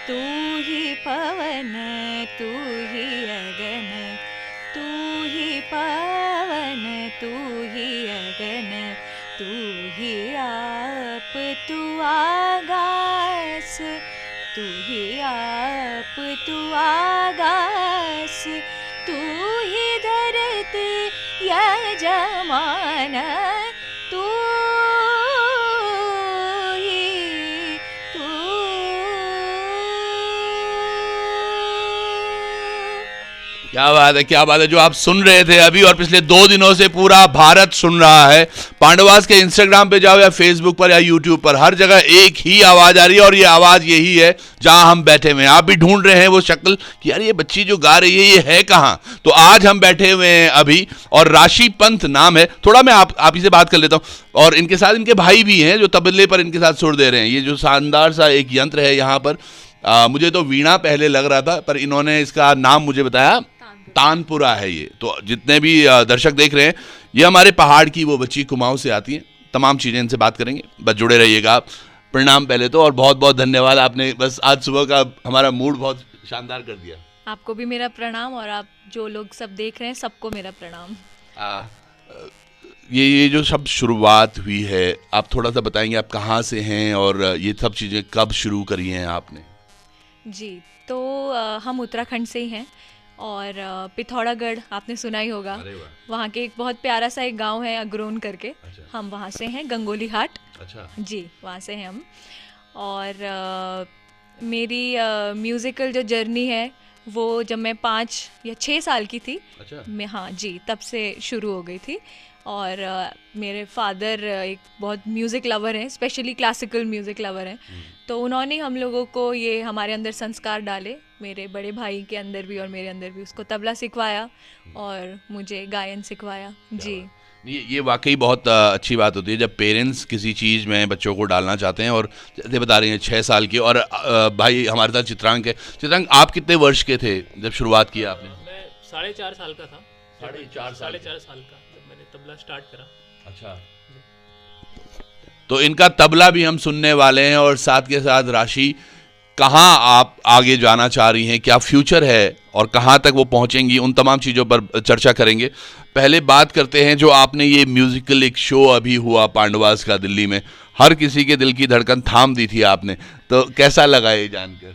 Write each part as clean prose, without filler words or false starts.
तू ही पवन तू ही अगन, तू ही पवन तू ही अगन, तू ही आप तू आगास, तू ही आप तू आगास, तू ही धरती यजमान, तू ही तू। क्या बात है, क्या बात है। जो आप सुन रहे थे अभी और पिछले 2 दिनों से पूरा भारत सुन रहा है, पांडवास के इंस्टाग्राम पे जाओ या फेसबुक पर या यूट्यूब पर, हर जगह एक ही आवाज आ रही है और ये आवाज यही है जहां हम बैठे हुए हैं। आप भी ढूंढ रहे हैं वो शक्ल कि यार ये बच्ची जो गा रही है ये है कहाँ। तो आज हम बैठे हुए हैं अभी, और राशि पंत नाम है। थोड़ा मैं आप ही से बात कर लेता हूँ। और इनके साथ इनके भाई भी हैं जो तबले पर इनके साथ सुर दे रहे हैं। ये जो शानदार सा एक यंत्र है यहाँ पर, मुझे तो वीणा पहले लग रहा था, पर इन्होंने इसका नाम मुझे बताया तानपुरा है ये। तो जितने भी दर्शक देख रहे हैं, ये हमारे पहाड़ की वो बच्ची कुमाऊं से आती हैं। तमाम चीज़ें इनसे बात करेंगे, बस जुड़े रहिएगा आप। प्रणाम पहले तो, और बहुत बहुत धन्यवाद, आपने बस आज सुबह का हमारा मूड बहुत शानदार कर दिया। आपको भी मेरा प्रणाम, और आप जो लोग सब देख रहे हैं सबको मेरा प्रणाम। ये जो सब शुरुआत हुई है, आप थोड़ा सा बताएंगे आप कहाँ से हैं और ये सब चीज़ें कब शुरू करी हैं आपने? जी, तो हम उत्तराखंड से ही हैं, और पिथौरागढ़ आपने सुना ही होगा। वहाँ के एक बहुत प्यारा सा एक गांव है अग्रोन करके। अच्छा। हम वहाँ से हैं, गंगोली हाट। अच्छा जी, वहाँ से हैं हम। और मेरी म्यूज़िकल जो जर्नी है वो जब मैं 5 या 6 साल की थी। अच्छा। मैं, हाँ जी, तब से शुरू हो गई थी। और मेरे फादर एक बहुत म्यूज़िक लवर हैं, स्पेशली क्लासिकल म्यूज़िक लवर हैं। तो उन्होंने हम लोगों को ये हमारे अंदर संस्कार डाले, मेरे बड़े भाई के अंदर भी और मेरे अंदर भी, उसको तबला सिखवाया और मुझे गायन सिखवाया। जी, ये वाकई बहुत अच्छी बात होती है जब पेरेंट्स किसी चीज़ में बच्चों को डालना चाहते हैं। और जैसे बता रही हैं 6 साल की, और भाई हमारे साथ चित्रांक है। चित्रांक, आप कितने वर्ष के थे जब शुरुआत किया आपने? मैं 4.5 साल का था। 4.5 साल का जब मैंने तबला स्टार्ट करा। अच्छा, तो इनका तबला भी हम सुनने वाले हैं, और साथ के साथ राशि, कहाँ आप आगे जाना चाह रही हैं, क्या फ्यूचर है और कहाँ तक वो पहुँचेंगी, उन तमाम चीज़ों पर चर्चा करेंगे। पहले बात करते हैं, जो आपने ये म्यूजिकल एक शो अभी हुआ पांडवास का दिल्ली में, हर किसी के दिल की धड़कन थाम दी थी आपने, तो कैसा लगा ये जानकर?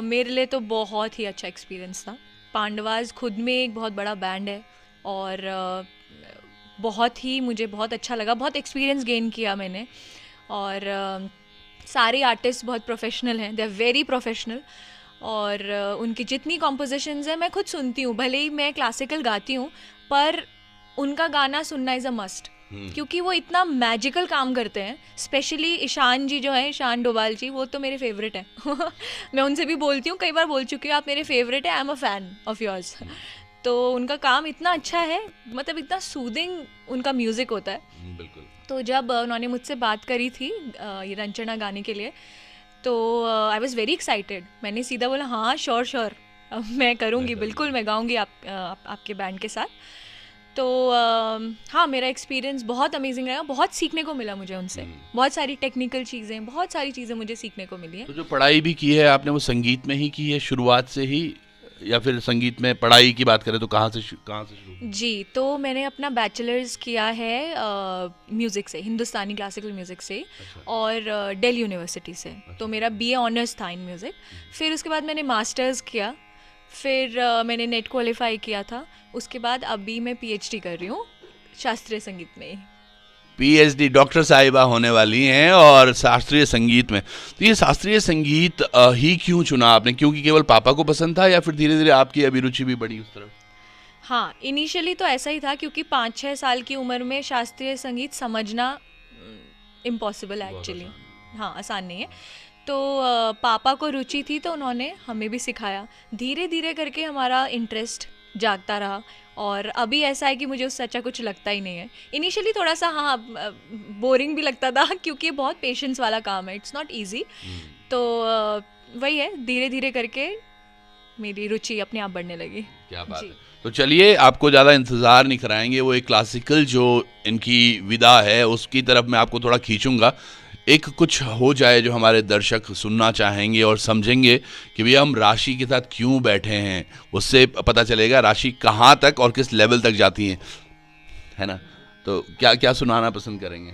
मेरे लिए तो बहुत ही अच्छा एक्सपीरियंस था। पांडवास खुद में एक बहुत बड़ा बैंड है, और बहुत ही मुझे बहुत अच्छा लगा, बहुत एक्सपीरियंस गेन किया मैंने। और सारे आर्टिस्ट बहुत प्रोफेशनल हैं, दे आर वेरी प्रोफेशनल। और उनकी जितनी कॉम्पोजिशंस हैं मैं खुद सुनती हूँ, भले ही मैं क्लासिकल गाती हूँ, पर उनका गाना सुनना इज़ अ मस्ट, क्योंकि वो इतना मैजिकल काम करते हैं। स्पेशली ईशान जी जो हैं, ईशान डोभाल जी, वो तो मेरे फेवरेट हैं। मैं उनसे भी बोलती हूँ, कई बार बोल चुकी हूँ, आप मेरे फेवरेट हैं, I am a fan of yours. तो उनका काम इतना अच्छा है, मतलब इतना सूदिंग उनका म्यूज़िक होता है। बिल्कुल। तो जब उन्होंने मुझसे बात करी थी ये रंचना गाने के लिए, तो आई वॉज़ वेरी एक्साइटेड। मैंने सीधा बोला हाँ श्योर श्योर, मैं करूँगी, बिल्कुल मैं गाऊँगी आपके बैंड के साथ। तो हाँ, मेरा एक्सपीरियंस बहुत अमेजिंग रहा, बहुत सीखने को मिला मुझे उनसे, बहुत सारी टेक्निकल चीज़ें, बहुत सारी चीज़ें मुझे सीखने को मिली हैं। तो जो पढ़ाई भी की है आपने, वो संगीत में ही की है शुरुआत से ही, या फिर संगीत में पढ़ाई की बात करें तो कहाँ से शुरू? जी, तो मैंने अपना बैचलर्स किया है म्यूज़िक से, हिंदुस्तानी क्लासिकल म्यूज़िक से। अच्छा। और दिल्ली यूनिवर्सिटी से। तो मेरा बीए ऑनर्स था इन म्यूज़िक। फिर उसके बाद मैंने मास्टर्स किया, फिर मैंने नेट क्वालिफाई किया था। उसके बाद अभी मैं पीएचडी कर रही हूँ शास्त्रीय संगीत में ही। पीएचडी डॉक्टर साहिबा होने वाली हैं, और शास्त्रीय संगीत में। तो ये शास्त्रीय संगीत ही क्यों चुना आपने? क्योंकि केवल पापा को पसंद था, या फिर धीरे धीरे आपकी अभिरुचि भी बढ़ी उस तरफ? हाँ, इनिशियली तो ऐसा ही था, क्योंकि 5-6 साल की उम्र में शास्त्रीय संगीत समझना इम्पॉसिबल है एक्चुअली। हाँ, आसान नहीं है। तो पापा को रुचि थी, तो उन्होंने हमें भी सिखाया। धीरे धीरे करके हमारा इंटरेस्ट जागता रहा, और अभी ऐसा है कि मुझे उससे अच्छा कुछ लगता ही नहीं है। इनिशियली थोड़ा सा हाँ बोरिंग भी लगता था, क्योंकि बहुत पेशेंस वाला काम है, इट्स नॉट ईजी। तो वही है, धीरे धीरे करके मेरी रुचि अपने आप बढ़ने लगी। क्या बात है। तो चलिए, आपको ज़्यादा इंतज़ार नहीं कराएंगे, वो एक क्लासिकल जो इनकी विदा है उसकी तरफ मैं आपको थोड़ा खींचूंगा। एक कुछ हो जाए जो हमारे दर्शक सुनना चाहेंगे और समझेंगे कि भैया हम राशि के साथ क्यों बैठे हैं, उससे पता चलेगा राशि कहाँ तक और किस लेवल तक जाती है ना। तो क्या क्या सुनाना पसंद करेंगे?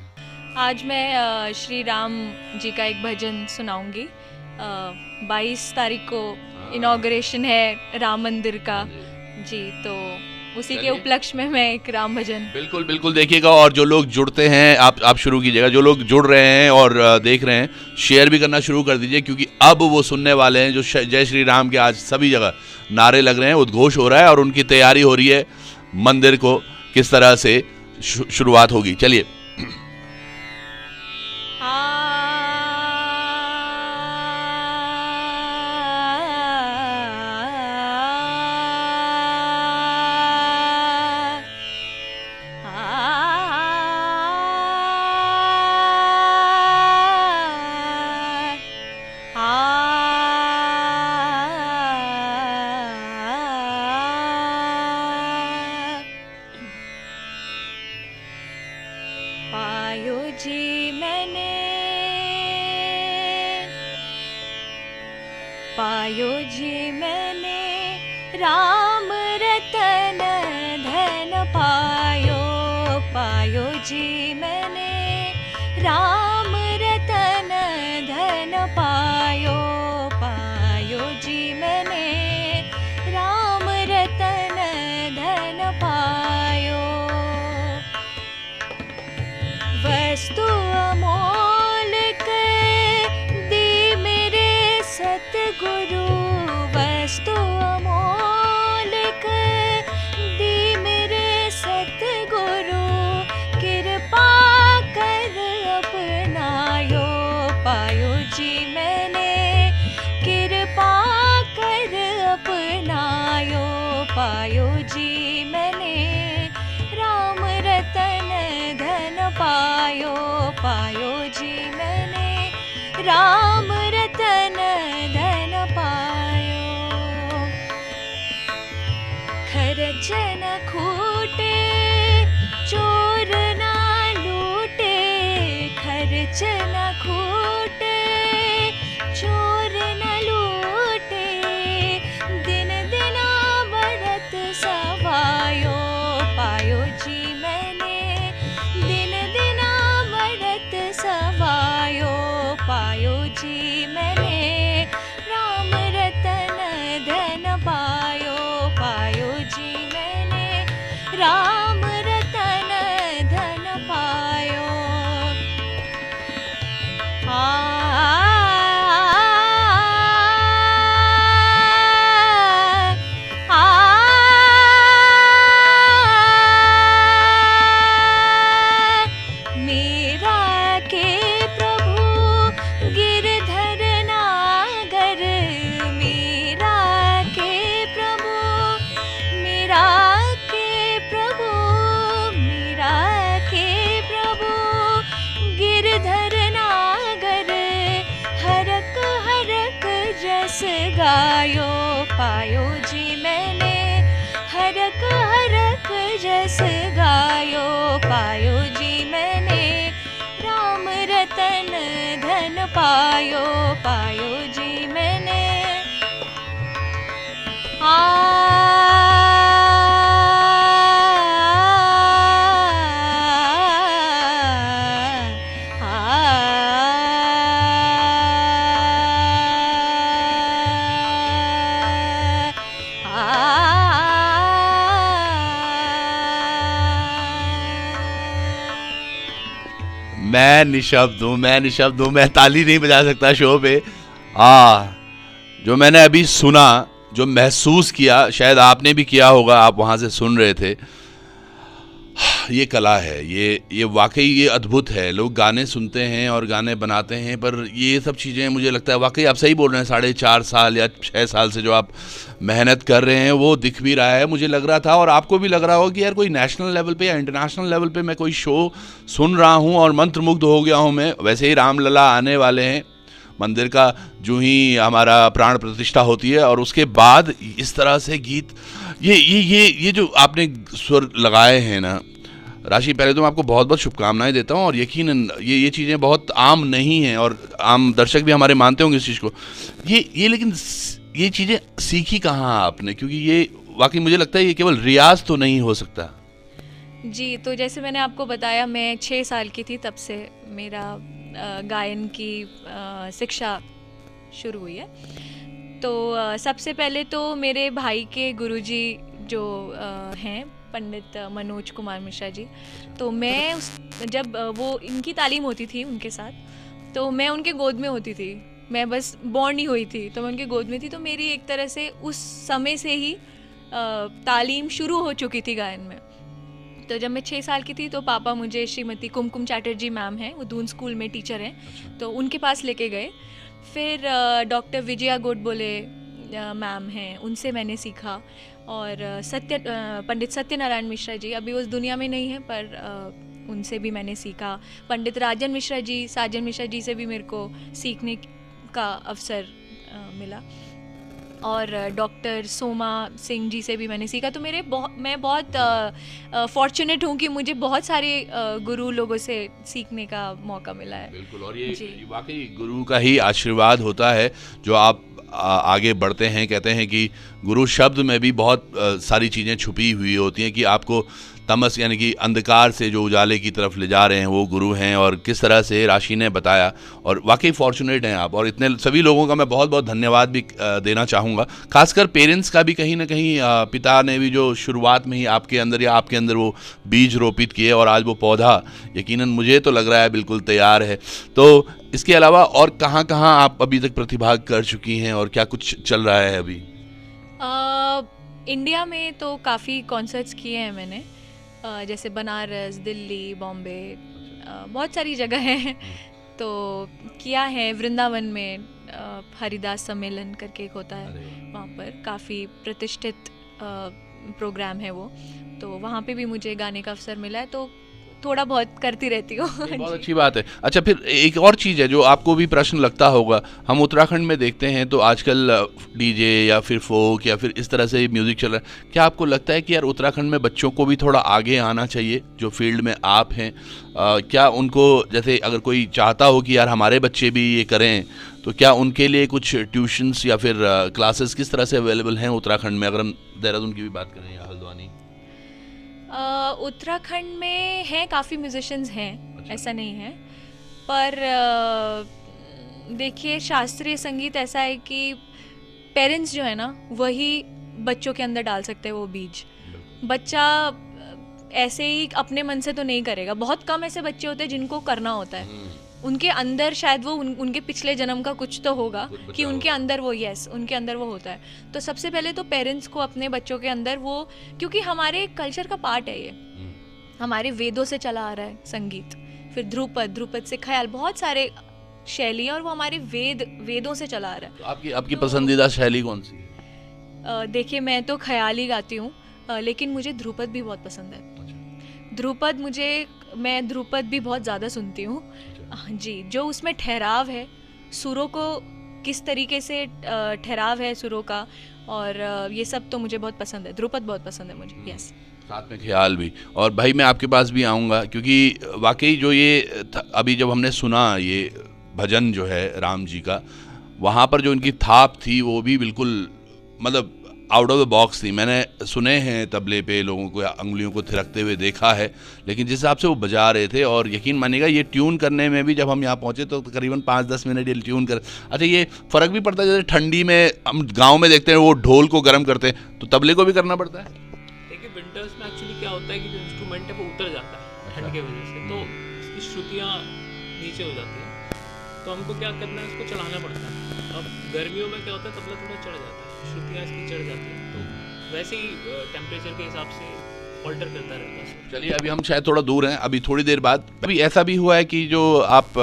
आज मैं श्री राम जी का एक भजन सुनाऊंगी। 22 तारीख को इनॉग्रेशन है राम मंदिर का जी, तो उसी के उपलक्ष्य में मैं एक राम भजन। बिल्कुल बिल्कुल देखिएगा, और जो लोग जुड़ते हैं आप शुरू कीजिएगा, जो लोग जुड़ रहे हैं और देख रहे हैं शेयर भी करना शुरू कर दीजिए, क्योंकि अब वो सुनने वाले हैं जो जय श्री राम के आज सभी जगह नारे लग रहे हैं, उद्घोष हो रहा है और उनकी तैयारी हो रही है मंदिर को किस तरह से शुरुआत होगी। चलिए। पायो जी मैंने राम रतन धन पायो, पायो जी मैंने राम रतन धन पायो, पायो जी मैंने राम रतन धन पायो। वस्तु अमोलक दी मेरे सतगुरु, वस्तु अमोलक दी मेरे सतगुरु, कृपा कर अपनायो, पायो जी मैंने कृपा कर अपनायो, पायो जी मैंने राम रतन धन पायो, पायो जी मैंने राम रतन धन पायो। खर्च न खूटे चोर न लूटे, खर्च न खूटे चोर न लूटे, दिन दिना बढ़त सवायो, पायो जी मैंने दिन दिना बढ़त सवायो, पायो जी मैंने राम रतन धन पायो, पायो जी मैंने राम रतन धन पायो। मेरा के प्रभु गिरधर नागर, मेरा के प्रभु, मेरा के प्रभु, मेरा के प्रभु गिरधर नागर, हरक हरक जस गायो, पायो जी मैंने हरक हरक जस गायो, पायो जी मैंने राम रतन धन पायो, पायो जी मैंने मैं निशब्द हूँ, मैं निशब्द हूँ, मैं ताली नहीं बजा सकता शो पे। जो मैंने अभी सुना, जो महसूस किया, शायद आपने भी किया होगा, आप वहाँ से सुन रहे थे, ये कला है, ये वाकई ये अद्भुत है। लोग गाने सुनते हैं और गाने बनाते हैं, पर ये सब चीज़ें मुझे लगता है वाकई आप सही बोल रहे हैं। 4.5 साल या 6 साल से जो आप मेहनत कर रहे हैं वो दिख भी रहा है। मुझे लग रहा था और आपको भी लग रहा होगा कि यार कोई नेशनल लेवल पे या इंटरनेशनल लेवल पे मैं कोई शो सुन रहा हूँ और मंत्रमुग्ध हो गया हूँ मैं। वैसे ही रामलला आने वाले हैं, मंदिर का जो ही हमारा प्राण प्रतिष्ठा होती है और उसके बाद इस तरह से गीत, ये जो आपने स्वर लगाए हैं ना, राशि, पहले तो मैं आपको बहुत बहुत शुभकामनाएं देता हूं और यकीनन ये चीज़ें बहुत आम नहीं हैं और आम दर्शक भी हमारे मानते होंगे इस चीज़ को। ये लेकिन ये चीज़ें सीखी कहाँ आपने? क्योंकि ये वाकई मुझे लगता है ये केवल रियाज तो नहीं हो सकता। जी, तो जैसे मैंने आपको बताया, मैं 6 साल की थी तब से मेरा गायन की शिक्षा शुरू हुई है। तो सबसे पहले तो मेरे भाई के गुरुजी जो हैं पंडित मनोज कुमार मिश्रा जी, तो मैं जब वो इनकी तालीम होती थी उनके साथ, तो मैं उनके गोद में होती थी। मैं बस बॉर्न ही हुई थी तो मैं उनके गोद में थी, तो मेरी एक तरह से उस समय से ही तालीम शुरू हो चुकी थी गायन में। तो जब मैं 6 साल की थी तो पापा मुझे श्रीमती कुमकुम चैटर्जी मैम हैं, वो दून स्कूल में टीचर हैं, तो उनके पास लेके गए। फिर डॉक्टर विजया गोडबोले मैम हैं, उनसे मैंने सीखा। और पंडित सत्यनारायण मिश्रा जी, अभी उस दुनिया में नहीं है पर उनसे भी मैंने सीखा। पंडित साजन मिश्रा जी से भी मेरे को सीखने का अवसर मिला। और डॉक्टर सोमा सिंह जी से भी मैंने सीखा। तो मैं बहुत फॉर्चुनेट हूँ कि मुझे बहुत सारे गुरु लोगों से सीखने का मौका मिला है। बिल्कुल, और ये वाकई गुरु का ही आशीर्वाद होता है जो आप आगे बढ़ते हैं। कहते हैं कि गुरु शब्द में भी बहुत सारी चीज़ें छुपी हुई होती हैं कि आपको तमस यानी कि अंधकार से जो उजाले की तरफ ले जा रहे हैं वो गुरु हैं। और किस तरह से राशि ने बताया, और वाकई फॉर्चुनेट हैं आप। और इतने सभी लोगों का मैं बहुत बहुत धन्यवाद भी देना चाहूँगा, खासकर पेरेंट्स का भी। कहीं ना कहीं पिता ने भी जो शुरुआत में ही आपके अंदर वो बीज रोपित किए और आज वो पौधा यकीनन मुझे तो लग रहा है बिल्कुल तैयार है। तो इसके अलावा और कहाँ कहाँ आप अभी तक प्रतिभाग कर चुकी हैं और क्या कुछ चल रहा है अभी? इंडिया में तो काफ़ी कॉन्सर्ट्स किए हैं मैंने, जैसे बनारस, दिल्ली, बॉम्बे, बहुत सारी जगह हैं तो किया है। वृंदावन में हरिदास सम्मेलन करके एक होता है, वहाँ पर काफ़ी प्रतिष्ठित प्रोग्राम है वो, तो वहाँ पे भी मुझे गाने का अवसर मिला है, तो थोड़ा बहुत करती रहती हूँ। बहुत अच्छी बात है। अच्छा, फिर एक और चीज़ है जो आपको भी प्रश्न लगता होगा, हम उत्तराखंड में देखते हैं तो आजकल डीजे या फिर फोक या फिर इस तरह से म्यूज़िक चल रहा है। क्या आपको लगता है कि यार उत्तराखंड में बच्चों को भी थोड़ा आगे आना चाहिए जो फील्ड में आप हैं? क्या उनको, जैसे अगर कोई चाहता हो कि यार हमारे बच्चे भी ये करें, तो क्या उनके लिए कुछ ट्यूशन्स या फिर क्लासेस किस तरह से अवेलेबल हैं उत्तराखंड में, अगर हम देहरादून की भी बात करें या हल्द्वानी? उत्तराखंड में हैं, काफ़ी म्यूजिशियंस हैं। अच्छा। ऐसा नहीं है, पर देखिए शास्त्रीय संगीत ऐसा है कि पेरेंट्स जो है ना वही बच्चों के अंदर डाल सकते हैं वो बीज। बच्चा ऐसे ही अपने मन से तो नहीं करेगा। बहुत कम ऐसे बच्चे होते हैं जिनको करना होता है, उनके अंदर शायद वो उनके पिछले जन्म का कुछ तो होगा कि उनके अंदर वो उनके अंदर वो होता है। तो सबसे पहले तो पेरेंट्स को अपने बच्चों के अंदर वो, क्योंकि हमारे कल्चर का पार्ट है ये, हमारे वेदों से चला आ रहा है संगीत, फिर ध्रुपद से ख्याल, बहुत सारे शैली है और वो हमारे वेदों से चला आ रहा है। तो आपकी पसंदीदा शैली कौन सी है? देखिए मैं तो ख्याल ही गाती हूँ, लेकिन मुझे ध्रुपद भी बहुत पसंद है। मैं ध्रुपद भी बहुत ज़्यादा सुनती हूँ जी। जो उसमें ठहराव है, सुरों को किस तरीके से ठहराव है सुरों का, और ये सब तो मुझे बहुत पसंद है। ध्रुपद बहुत पसंद है मुझे। यस, साथ में ख्याल भी। और भाई मैं आपके पास भी आऊँगा क्योंकि वाकई जो ये अभी जब हमने सुना ये भजन जो है राम जी का, वहाँ पर जो इनकी थाप थी वो भी बिल्कुल मतलब आउट ऑफ द बॉक्स थी। मैंने सुने हैं तबले पे लोगों को अंगुलियों को थिरकते हुए देखा है, लेकिन जिस हिसाब से वो बजा रहे थे, और यकीन मानिएगा ये ट्यून करने में भी जब हम यहाँ पहुँचे तो करीबन 5-10 मिनट ये ट्यून कर। अच्छा, ये फ़र्क भी पड़ता है, जैसे ठंडी में हम गाँव में देखते हैं वो ढोल को गर्म करते हैं, तो तबले को भी करना पड़ता है? देखिए विंटर्स में एक्चुअली क्या होता है कि जो इंस्ट्रूमेंट है वो उतर जाता है ठंड की वजह से, तो इसकी श्रुतियाँ नीचे हो जाती हैं, तो हमको क्या करना है, इसको चढ़ाना पड़ता है। अब गर्मियों में क्या होता है, तबला थोड़ा चढ़ जाता है, श्रुतियाँ इसकी चढ़ जाती हैं, तो वैसे ही टेम्परेचर के हिसाब से ऑल्टर करता रहता है। चलिए, अभी हम शायद थोड़ा दूर हैं, अभी थोड़ी देर बाद अभी ऐसा भी हुआ है कि जो आप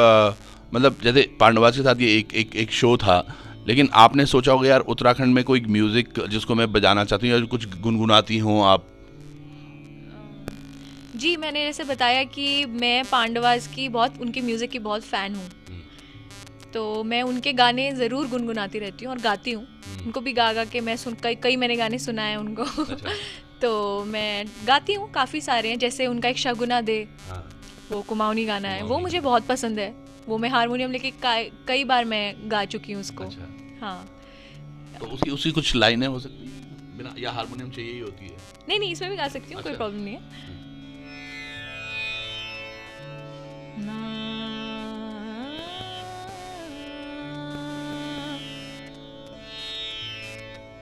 मतलब जैसे पांडवास के साथ ये एक शो था, लेकिन आपने सोचा होगा यार उत्तराखंड में कोई म्यूज़िक जिसको मैं बजाना चाहती हूँ या कुछ गुनगुनाती हूँ आप? जी, मैंने जैसे बताया कि मैं पांडवास की उनके म्यूज़िक की बहुत फ़ैन हूँ, तो मैं उनके गाने ज़रूर गुनगुनाती रहती हूँ और गाती हूँ। उनको भी गा के मैं कई मैंने गाने सुनाए उनको। अच्छा। तो मैं गाती हूँ, काफ़ी सारे हैं, जैसे उनका एक शगुना दे, हाँ। वो कुमाऊनी गाना है, वो मुझे बहुत पसंद है। वो मैं हारमोनियम लेके कई बार मैं गा चुकी हूँ उसको। अच्छा। हाँ। तो उसकी कुछ लाइनें हो सकती हैं बिना, या हारमोनियम चाहिए ही होती है? नहीं नहीं, इसमें भी गा सकती हूँ, कोई अच्छा। प्रॉब्लम नहीं है।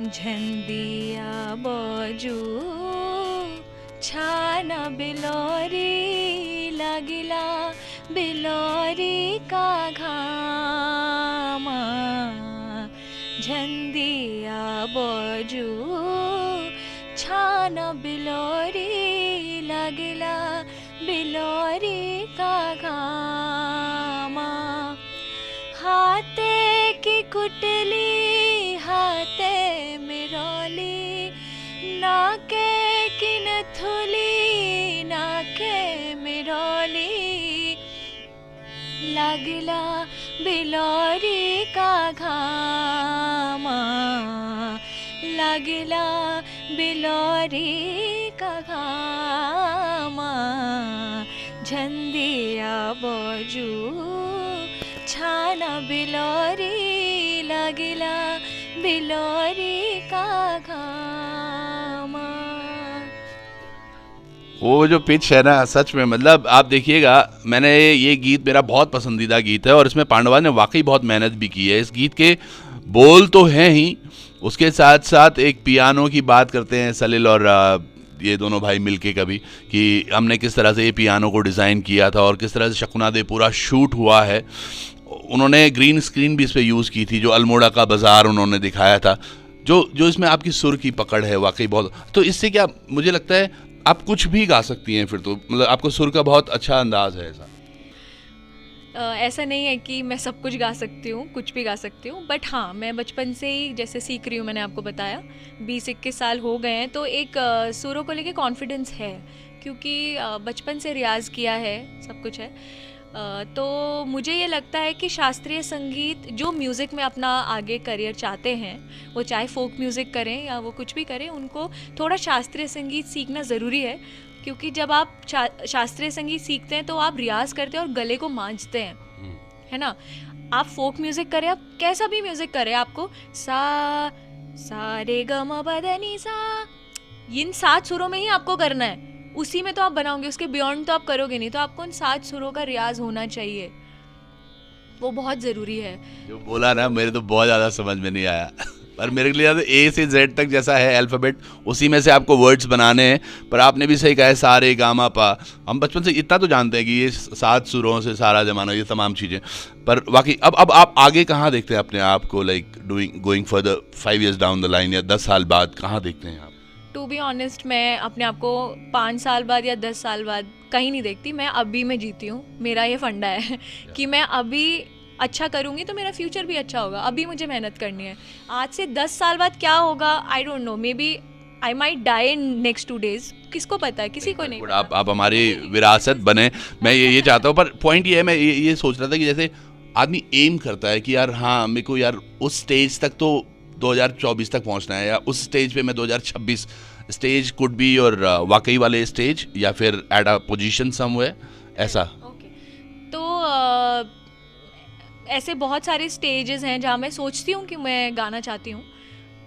झंडिया बाजू छाना बिलोरी लागिला बिलोरी का घामा, झंडिया बाजू छाना बिलोरी लागिला बिलोरी का घामा, हाथे की कुटली हाथे मिरोली, नाके की नथुली नाके मिरोली, लागला बिलोरी का घामा, लागला बिलोरी का घामा, झंडिया बाजू छाना बिलोरी लागिला बिलोरी का घामा। वो जो पिच है ना, सच में मतलब आप देखिएगा, मैंने ये गीत मेरा बहुत पसंदीदा गीत है और इसमें पांडवा ने वाकई बहुत मेहनत भी की है। इस गीत के बोल तो हैं ही, उसके साथ साथ एक पियानो की बात करते हैं सलिल और ये दोनों भाई मिलके कभी, कि हमने किस तरह से ये पियानो को डिज़ाइन किया था और किस तरह से शकुना दे पूरा शूट हुआ है। उन्होंने ग्रीन स्क्रीन भी इस पर यूज़ की थी, जो अल्मोड़ा का बाज़ार उन्होंने दिखाया था, जो इसमें आपकी सुर की पकड़ है वाकई बहुत। तो इससे क्या मुझे लगता है आप कुछ भी गा सकती हैं फिर तो, मतलब आपको सुर का बहुत अच्छा अंदाज है। ऐसा ऐसा नहीं है कि मैं सब कुछ गा सकती हूँ, कुछ भी गा सकती हूँ, बट हाँ मैं बचपन से ही जैसे सीख रही हूँ, मैंने आपको बताया 20-21 साल हो गए हैं, तो एक सुरों को लेके कॉन्फिडेंस है, क्योंकि बचपन से रियाज़ किया है, सब कुछ है। तो मुझे ये लगता है कि शास्त्रीय संगीत जो म्यूज़िक में अपना आगे करियर चाहते हैं, वो चाहे फोक म्यूज़िक करें या वो कुछ भी करें, उनको थोड़ा शास्त्रीय संगीत सीखना ज़रूरी है, क्योंकि जब आप शास्त्रीय संगीत सीखते हैं तो आप रियाज़ करते हैं और गले को मांझते हैं, है ना। आप फोक म्यूज़िक करें, आप कैसा भी म्यूज़िक करें, आपको सा रे ग म प ध नि सा, इन 7 सुरों में ही आपको करना है, उसी में तो आप बनाओगे, उसके बियॉन्ड तो आप करोगे नहीं। तो आपको उन 7 सुरों का रियाज होना चाहिए, वो बहुत ज़रूरी है। जो बोला ना, मेरे तो बहुत ज़्यादा समझ में नहीं आया पर मेरे लिए तो ए से जेड तक जैसा है अल्फ़ाबेट, उसी में से आपको वर्ड्स बनाने हैं। पर आपने भी सही कहा है, सारे गामा पा, हम बचपन से इतना तो जानते हैं कि ये 7 सुरों से सारा जमाना, ये तमाम चीज़ें। पर वाकई अब आप आगे कहाँ देखते हैं अपने आप को, like going further 5 years down the line, या 10 साल बाद कहाँ देखते हैं आप? टू बी ऑनेस्ट, मैं अपने आप को 5 साल बाद या 10 साल बाद कहीं नहीं देखती, मैं अभी में जीती हूँ। मेरा ये फंडा है कि मैं अभी अच्छा करूँगी तो मेरा फ्यूचर भी अच्छा होगा, अभी मुझे मेहनत करनी है। आज से 10 साल बाद क्या होगा I don't know, maybe I might die in next 2 days, किसको पता है, किसी को नहीं पता। आप हमारी विरासत बने, मैं ये चाहता हूँ। पर पॉइंट ये है, मैं ये सोच रहा था कि जैसे आदमी एम करता है कि यार हाँ मेरे को यार उस स्टेज तक तो 2024 तक पहुँचना है, या उस स्टेज पे मैं 2026, स्टेज कुड बी योर वाकई वाले स्टेज, या फिर एट अ पोजीशन समवेयर, ऐसा। ओके, तो ऐसे बहुत सारे स्टेजेस हैं जहाँ मैं सोचती हूँ कि मैं गाना चाहती हूँ,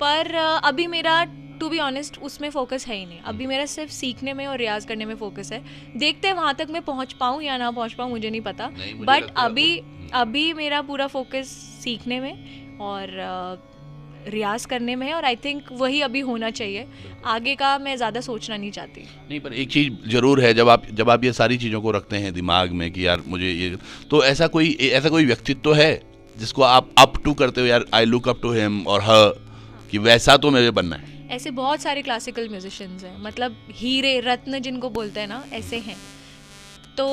पर अभी मेरा टू बी ऑनेस्ट उसमें फोकस है ही नहीं। अभी मेरा सिर्फ सीखने में और रियाज करने में फोकस है। देखते हैं वहाँ तक मैं पहुँच पाऊँ या ना पहुँच पाऊँ, मुझे नहीं पता, बट अभी मेरा पूरा फोकस सीखने में और रियाज करने में है, और आई थिंक वही अभी होना चाहिए। आगे का मैं ज़्यादा सोचना नहीं चाहती। नहीं, पर एक चीज़ ज़रूर है, जब आप ये सारी चीज़ों को रखते हैं दिमाग में कि यार मुझे ये, तो ऐसा कोई व्यक्तित्व तो है जिसको आप अप टू करते हो, यार I look up to him और हर, कि वैसा तो मुझे बनना है। ऐसे बहुत सारे क्लासिकल म्यूजिशियंस हैं, मतलब हीरे रत्न जिनको बोलते हैं ना, ऐसे हैं। तो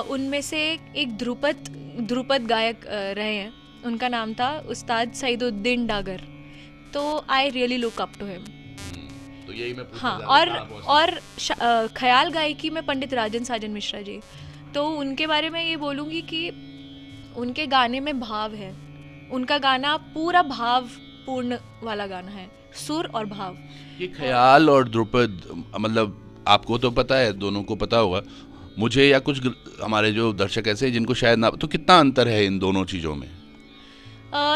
उनमें से एक ध्रुपद गायक रहे हैं, उनका नाम था उस्ताद सईदुद्दीन डागर। तो I really look up to him. तो यही मैं हाँ, और ख्याल गायकी में पंडित राजन साजन मिश्रा जी, तो उनके बारे में ये बोलूँगी कि उनके गाने में भाव है। उनका गाना पूरा भाव भावपूर्ण वाला गाना है, सुर और भाव। ये ख्याल और ध्रुपद, मतलब आपको तो पता है, दोनों को पता होगा, मुझे या कुछ हमारे जो दर्शक ऐसे हैं जिनको शायद ना, तो कितना अंतर है इन दोनों चीज़ों में?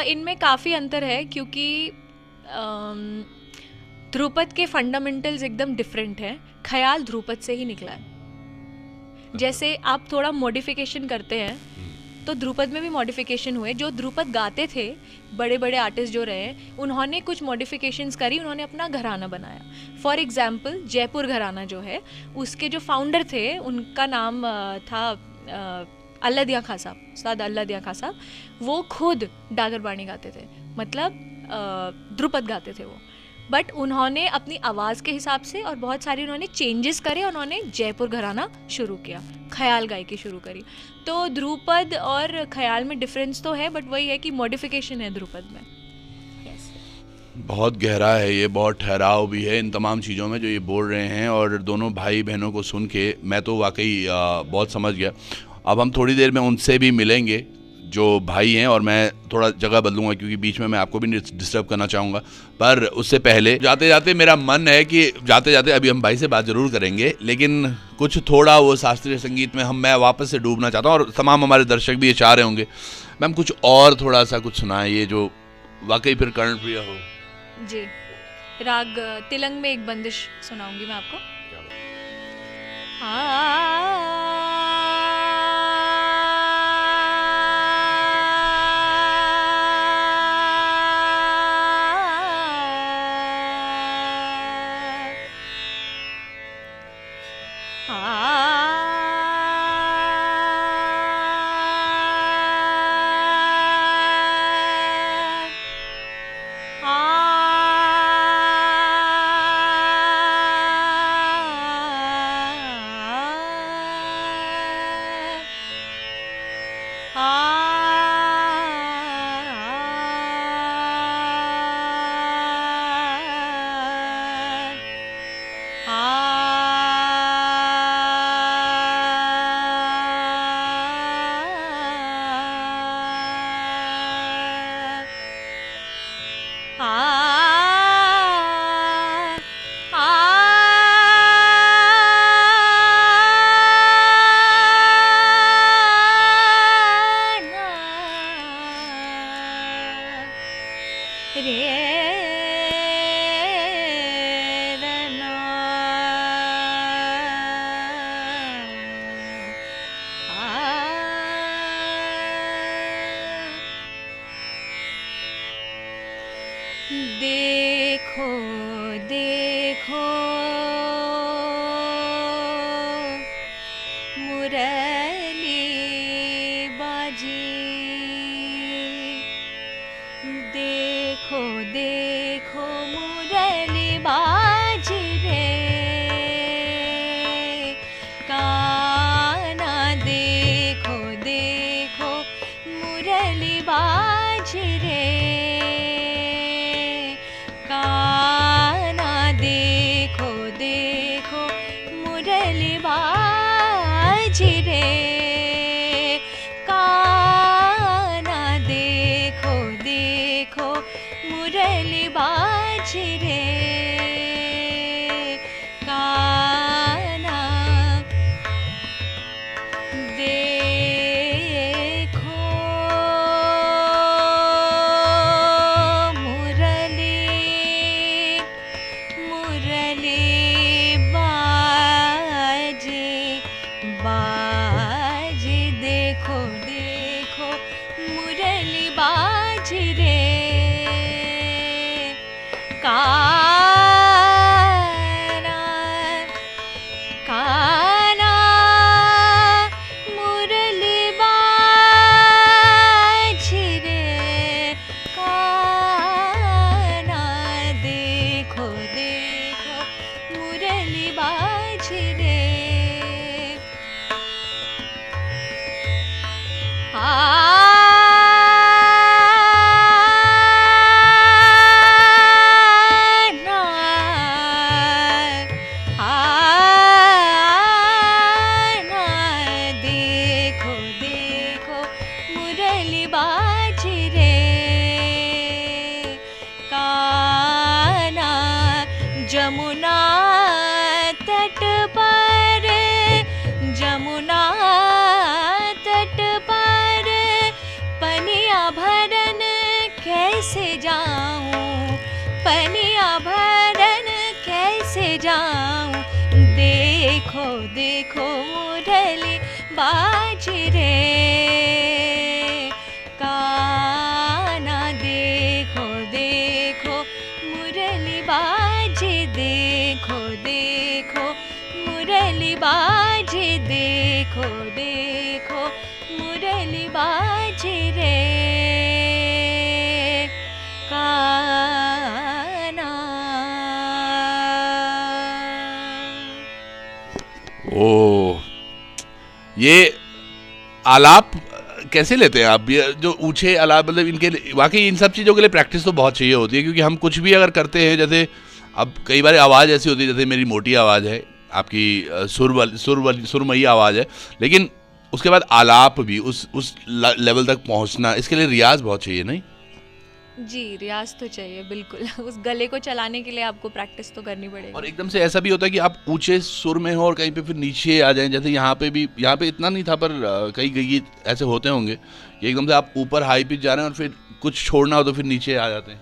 इनमें काफ़ी अंतर है, क्योंकि ध्रुपद के फंडामेंटल्स एकदम डिफरेंट हैं, ख्याल ध्रुपद से ही निकला है। जैसे आप थोड़ा मॉडिफिकेशन करते हैं तो ध्रुपद में भी मॉडिफिकेशन हुए। जो ध्रुपद गाते थे, बड़े बड़े आर्टिस्ट जो रहे, उन्होंने कुछ मॉडिफिकेशंस करी, उन्होंने अपना घराना बनाया। फॉर एग्जांपल जयपुर घराना जो है, उसके जो फाउंडर थे उनका नाम था अल्लादिया खां साहब, उस्ताद अल्लादिया खां साहब। वो खुद डागर बाणी गाते थे, मतलब ध्रुपद गाते थे वो, बट उन्होंने अपनी आवाज़ के हिसाब से और बहुत सारी उन्होंने चेंजेस करे, उन्होंने जयपुर घराना शुरू किया, ख्याल गायकी शुरू करी। तो ध्रुपद और ख्याल में डिफरेंस तो है, बट वही है कि मॉडिफिकेशन है ध्रुपद में। बहुत गहरा है ये, बहुत ठहराव भी है इन तमाम चीज़ों में जो ये बोल रहे हैं, और दोनों भाई बहनों को सुन के मैं तो वाकई बहुत समझ गया। अब हम थोड़ी देर में उनसे भी मिलेंगे जो भाई हैं, और मैं थोड़ा जगह बदलूंगा क्योंकि बीच में मैं आपको भी डिस्टर्ब करना चाहूँगा। पर उससे पहले जाते जाते मेरा मन है कि जाते जाते अभी हम भाई से बात ज़रूर करेंगे, लेकिन कुछ थोड़ा वो शास्त्रीय संगीत में मैं वापस से डूबना चाहता हूँ, और तमाम हमारे दर्शक भी ये चाह रहे होंगे मैम कुछ और थोड़ा सा कुछ सुनाइए जो वाकई फिर कर्णप्रिय हो। जी, राग तिलंग में एक बंदिश सुनाऊंगी मैं आपको। देखो देखो मुरली बाजी, देखो देखो मुरली बाजी रे, काना देखो देखो मुरली बाजी रे, काना देखो देखो मुरली बाजी रे, काना देखो देखो मुरली बाजी रे, काना देखो मुरली बाजे बाजे, देखो देखो मुरली बाजे रे, काना काना मुरली बाजे रे, काना देखो देखो मुरली बाजे रे, जमुना तट पर, जमुना तट पर पनिया भरन कैसे जाऊं, पनिया भरन कैसे जाऊं। देखो देखो मुरली बाज रे काना, देखो देखो मुरली बाज, देखो देखो मुरली बाज, देखो देखो मुरली बाज रे काना। ओ, ये आलाप कैसे लेते हैं आप? ये जो ऊंचे आलाप, मतलब इनके वाकई इन सब चीज़ों के लिए प्रैक्टिस तो बहुत चाहिए होती है, क्योंकि हम कुछ भी अगर करते हैं, जैसे अब कई बार आवाज़ ऐसी होती है, जैसे मेरी मोटी आवाज़ है, आपकी सुरमई आवाज़ है, लेकिन उसके बाद आलाप भी उस लेवल तक पहुंचना, इसके लिए रियाज बहुत चाहिए, नहीं? जी, रियाज तो चाहिए बिल्कुल। उस गले को चलाने के लिए आपको प्रैक्टिस तो करनी पड़ेगी। और एकदम से ऐसा भी होता है कि आप ऊंचे सुर में हो और कहीं पे फिर नीचे आ जाएं, जैसे यहाँ पे भी, यहाँ पे इतना नहीं था, पर कई गीत ऐसे होते होंगे कि एकदम से आप ऊपर हाई पिच जा रहे हैं और फिर कुछ छोड़ना हो तो फिर नीचे आ जाते हैं।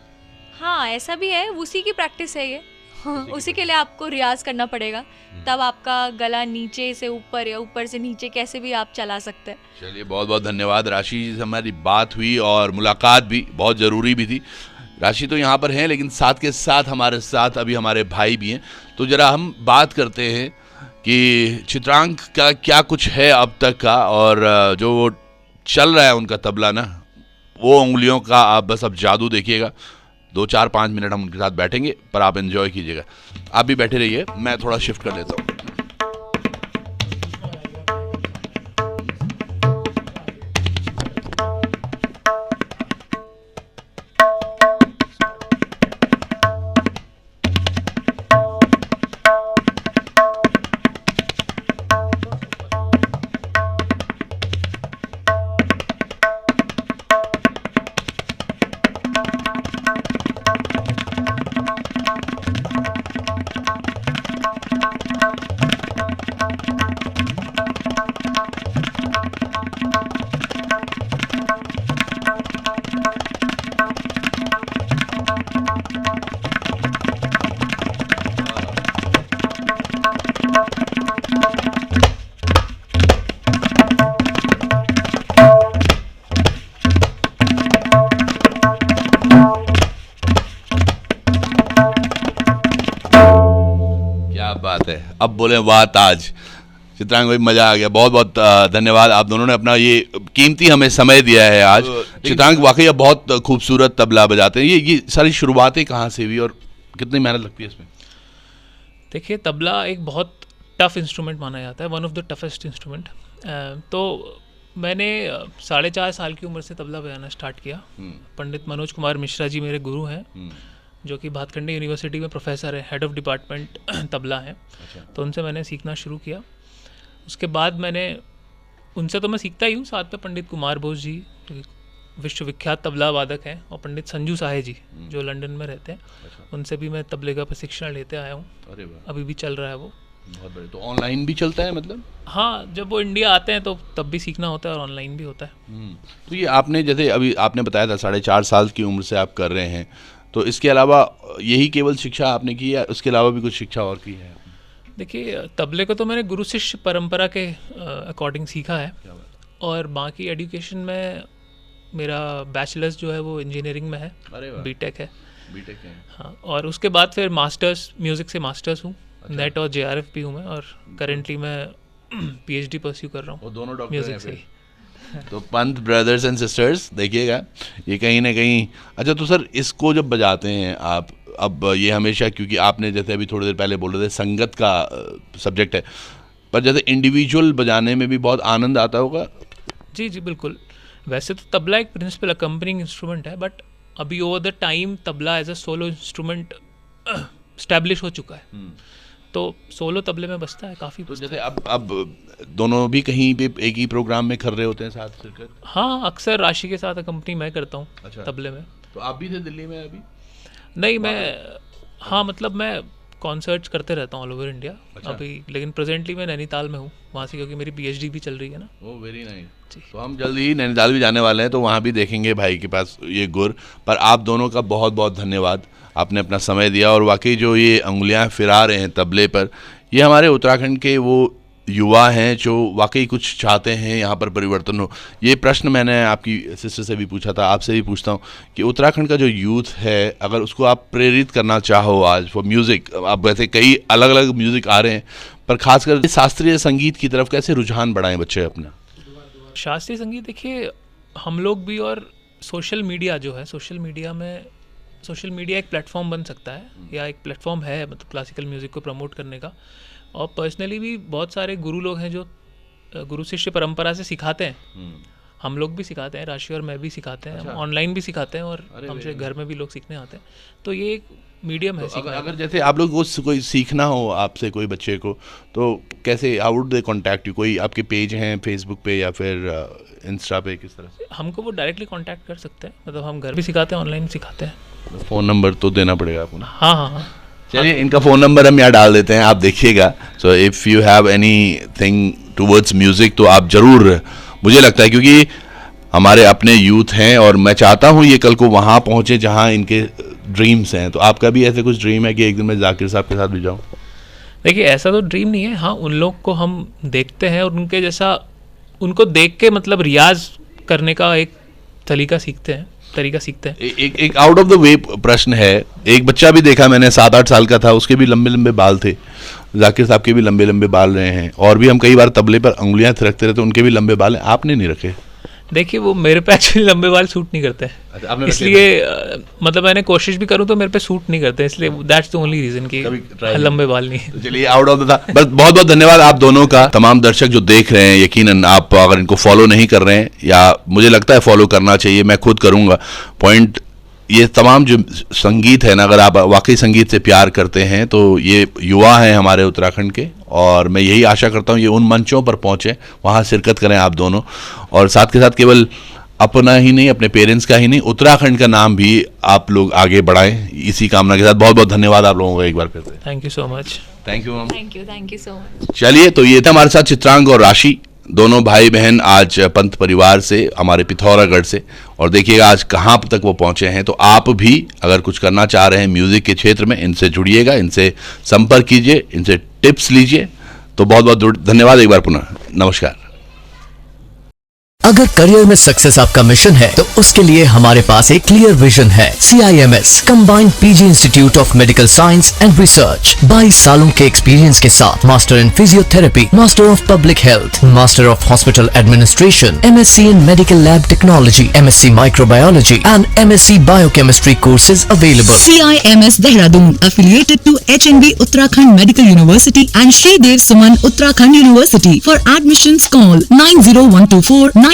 हाँ, ऐसा भी है, उसी की प्रैक्टिस है ये। उसी के लिए आपको रियाज करना पड़ेगा, तब आपका गला नीचे से ऊपर या ऊपर से नीचे कैसे भी आप चला सकते हैं। चलिए, बहुत बहुत धन्यवाद राशि जी से हमारी बात हुई और मुलाकात भी बहुत ज़रूरी भी थी। राशि तो यहाँ पर हैं, लेकिन साथ के साथ हमारे साथ अभी हमारे भाई भी हैं, तो ज़रा हम बात करते हैं कि चित्रांग का क्या कुछ है अब तक का, और जो वो चल रहा है उनका तबला ना, वो उंगलियों का आप बस अब जादू देखिएगा। 2-4-5 मिनट हम उनके साथ बैठेंगे, पर आप एंजॉय कीजिएगा। आप भी बैठे रहिए, मैं थोड़ा शिफ्ट कर लेता हूँ। बात है, अब बोले वाह ताज। चित्रांग भाई, मजा आ गया, बहुत बहुत धन्यवाद, आप दोनों ने अपना ये कीमती हमें समय दिया है आज। चित्रांग वाकई अब बहुत खूबसूरत तबला बजाते हैं। ये सारी शुरुआतें कहाँ से हुई और कितनी मेहनत लगती है इसमें? देखिए, तबला एक बहुत टफ इंस्ट्रूमेंट माना जाता है, one of the toughest instrument. तो मैंने 4.5 साल की उम्र से तबला बजाना स्टार्ट किया। पंडित मनोज कुमार मिश्रा जी मेरे गुरु हैं, जो कि भातखंडे यूनिवर्सिटी में प्रोफेसर है, हेड ऑफ डिपार्टमेंट तबला है। अच्छा। तो उनसे मैंने सीखना शुरू किया। उसके बाद मैंने उनसे तो मैं सीखता ही हूँ, साथ में पंडित कुमार बोस जी विश्वविख्यात तबला वादक हैं, और पंडित संजू साहे जी जो लंदन में रहते हैं। अच्छा। उनसे भी मैं तबले का प्रशिक्षण लेते आया हूँ। अरे वाह, अभी भी चल रहा है वो। बहुत बढ़िया। तो ऑनलाइन भी चलता है मतलब? हाँ, जब वो इंडिया आते हैं तो तब भी सीखना होता है और ऑनलाइन भी होता है। तो ये आपने जैसे अभी आपने बताया था 4.5 साल की उम्र से आप कर रहे हैं, तो इसके अलावा यही केवल शिक्षा आपने की या उसके अलावा भी कुछ शिक्षा और की है? देखिए, तबले को तो मैंने गुरु शिष्य परंपरा के अकॉर्डिंग सीखा है, और बाकी एजुकेशन में मेरा बैचलर्स जो है वो इंजीनियरिंग में है, बीटेक है। हाँ, और उसके बाद फिर मास्टर्स, म्यूज़िक से मास्टर्स हूँ। अच्छा। नेट और जेआरएफ भी हूँ मैं, और करेंटली मैं पीएचडी परस्यू कर रहा हूँ दोनों डॉक्टर म्यूज़िक से। तो पंत ब्रदर्स एंड सिस्टर्स, देखिएगा ये कहीं ना कहीं। अच्छा, तो सर इसको जब बजाते हैं आप, अब ये हमेशा, क्योंकि आपने जैसे अभी थोड़ी देर पहले बोल रहे थे संगत का सब्जेक्ट है, पर जैसे इंडिविजुअल बजाने में भी बहुत आनंद आता होगा? जी जी बिल्कुल। वैसे तो तबला एक प्रिंसिपल अकम्पनिंग इंस्ट्रूमेंट है, बट अभी over the time tabla as a solo instrument establish हो चुका है, तो सोलो तबले में बजता है काफ़ी। तो जैसे अब दोनों भी कहीं पे एक ही प्रोग्राम में कर रहे होते हैं साथ शिरकत? हाँ, अक्सर राशि के साथ कंपनी मैं करता हूँ। अच्छा। तबले में। तो आप भी थे दिल्ली में अभी? नहीं, मैं हाँ मतलब मैं कॉन्सर्ट्स करते रहता हूँ ऑल ओवर इंडिया अभी, लेकिन प्रेजेंटली मैं नैनीताल में हूँ वहाँ से, क्योंकि मेरी PhD भी चल रही है ना। Oh very nice. तो हम जल्दी ही नैनीताल भी जाने वाले हैं, तो वहाँ भी देखेंगे भाई के पास ये गुर। पर आप दोनों का बहुत बहुत धन्यवाद, आपने अपना समय दिया। और वाकई जो ये उंगलियाँ फिरा रहे हैं तबले पर, ये हमारे उत्तराखंड के वो युवा हैं जो वाकई कुछ चाहते हैं यहाँ पर परिवर्तन हो। ये प्रश्न मैंने आपकी सिस्टर से भी पूछा था, आपसे भी पूछता हूँ कि उत्तराखंड का जो यूथ है, अगर उसको आप प्रेरित करना चाहो आज फॉर म्यूज़िक, आप वैसे कई अलग अलग म्यूज़िक आ रहे हैं, पर खासकर शास्त्रीय संगीत की तरफ कैसे रुझान बढ़ाएं बच्चे अपना? शास्त्रीय संगीत देखिए, हम लोग भी और सोशल मीडिया जो है, सोशल मीडिया एक प्लेटफॉर्म बन सकता है, या एक प्लेटफॉर्म है मतलब क्लासिकल म्यूज़िक को प्रमोट करने का। और पर्सनली भी बहुत सारे गुरु लोग हैं जो गुरु शिष्य परंपरा से सिखाते हैं। हम लोग भी सिखाते हैं, राशि और मैं भी सिखाते हैं, हम ऑनलाइन भी सिखाते हैं, और हमसे घर में भी लोग सीखने आते हैं। तो ये एक मीडियम है। तो अगर जैसे आप लोग को कोई सीखना हो आपसे, कोई बच्चे को, तो कैसे, how would they contact you? कोई आपके पेज हैं फेसबुक पे या फिर इंस्टा पे, किस तरह से? हमको वो डायरेक्टली कांटेक्ट कर सकते हैं, मतलब हम घर भी सिखाते हैं, ऑनलाइन सिखाते हैं। फ़ोन नंबर तो देना पड़ेगा आपको ना? हाँ। चलिए, इनका फ़ोन नंबर हम यहाँ डाल देते हैं, आप देखिएगा। So if you have any thing towards music तो आप ज़रूर, मुझे लगता है क्योंकि हमारे अपने यूथ हैं और मैं चाहता हूँ ये कल को वहाँ पहुँचे जहाँ इनके ड्रीम्स हैं। तो आपका भी ऐसे कुछ ड्रीम है कि एक दिन मैं जाकिर साहब के साथ भी जाऊँ? देखिए, ऐसा तो ड्रीम नहीं है। हाँ, उन लोग को हम देखते हैं और उनके जैसा, उनको देख के मतलब रियाज करने का एक तरीका सीखते हैं। एक आउट ऑफ द वे प्रश्न है, एक बच्चा भी देखा मैंने 7-8 साल का था, उसके भी लंबे लंबे बाल थे, जाकिर साहब के भी लंबे लंबे बाल रहे हैं, और भी हम कई बार तबले पर उंगलियां थिरकते रहते, उनके भी लंबे बाल हैं, आपने नहीं रखे? देखिए, वो मेरे पे एक्चुअली लंबे बाल सूट नहीं करते हैं, इसलिए मतलब मैंने कोशिश भी करूं तो मेरे पे सूट नहीं करते, इसलिए दैट्स द ओनली रीजन कि लंबे बाल नहीं। तो चलिए, आउट ऑफ द था। बस बहुत बहुत धन्यवाद आप दोनों का। तमाम दर्शक जो देख रहे हैं, यकीनन आप अगर इनको फॉलो नहीं कर रहे हैं, या मुझे लगता है फॉलो करना चाहिए, मैं खुद करूंगा। पॉइंट ये तमाम जो संगीत है ना, अगर आप वाकई संगीत से प्यार करते हैं तो ये युवा हैं हमारे उत्तराखंड के, और मैं यही आशा करता हूँ ये उन मंचों पर पहुँचे, वहाँ शिरकत करें आप दोनों, और साथ के साथ केवल अपना ही नहीं, अपने पेरेंट्स का ही नहीं, उत्तराखंड का नाम भी आप लोग आगे बढ़ाएं, इसी कामना के साथ। बहुत बहुत धन्यवाद आप लोगों को एक बार फिर से। Thank you so much. Thank you ma'am. Thank you so much. चलिए, तो ये था हमारे साथ चित्रांग और राशि, दोनों भाई बहन आज पंत परिवार से, हमारे पिथौरागढ़ से, और देखिएगा आज कहाँ तक वो पहुँचे हैं। तो आप भी अगर कुछ करना चाह रहे हैं म्यूज़िक के क्षेत्र में, इनसे जुड़िएगा, इनसे संपर्क कीजिए, इनसे टिप्स लीजिए। तो बहुत बहुत धन्यवाद एक बार पुनः, नमस्कार। अगर करियर में सक्सेस आपका मिशन है तो उसके लिए हमारे पास एक क्लियर विजन है। CIMS combined PG institute of medical science and research, 22 सालों के एक्सपीरियंस के साथ master in physiotherapy, master of public health, master of hospital administration, MSc in medical lab technology, MSc microbiology and MSc biochemistry courses available. CIMS Dehradun affiliated to HNB Uttarakhand Medical University and Shri Dev Suman Uttarakhand University. For admissions call 90124 9006.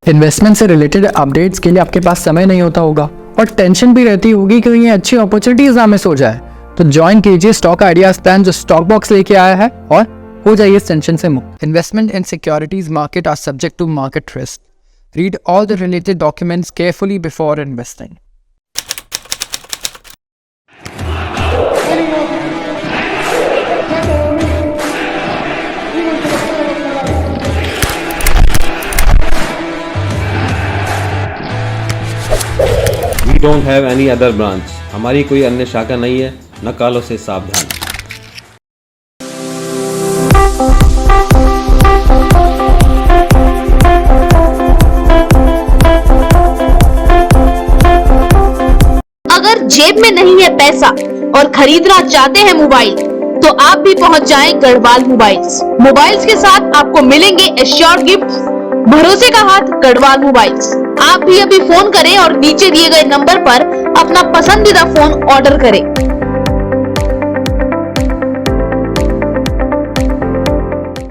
Investment से related updates के लिए आपके पास समय नहीं होता होगा और tension भी रहती होगी कि ये अच्छी अपॉर्चुनिटीज ना मिस हो जाए, तो ज्वाइन कीजिए स्टॉक आइडियाज प्लान जो स्टॉक बॉक्स लेके आया है और हो जाइए इस टेंशन से मुक्त। Investment in securities market are subject to market risk. Read all the related documents carefully before investing. We don't have any other branch. हमारी कोई अन्य शाखा नहीं है, न कालों से सावधान। अगर जेब में नहीं है पैसा और खरीदना चाहते हैं मोबाइल, तो आप भी पहुंच जाएं गढ़वाल मोबाइल्स। मोबाइल्स के साथ आपको मिलेंगे एश्योर्ड गिफ्ट। भरोसे का हाथ गढ़वाल मोबाइल्स। आप भी अभी फोन करें और नीचे दिए गए नंबर पर अपना पसंदीदा फोन ऑर्डर करें।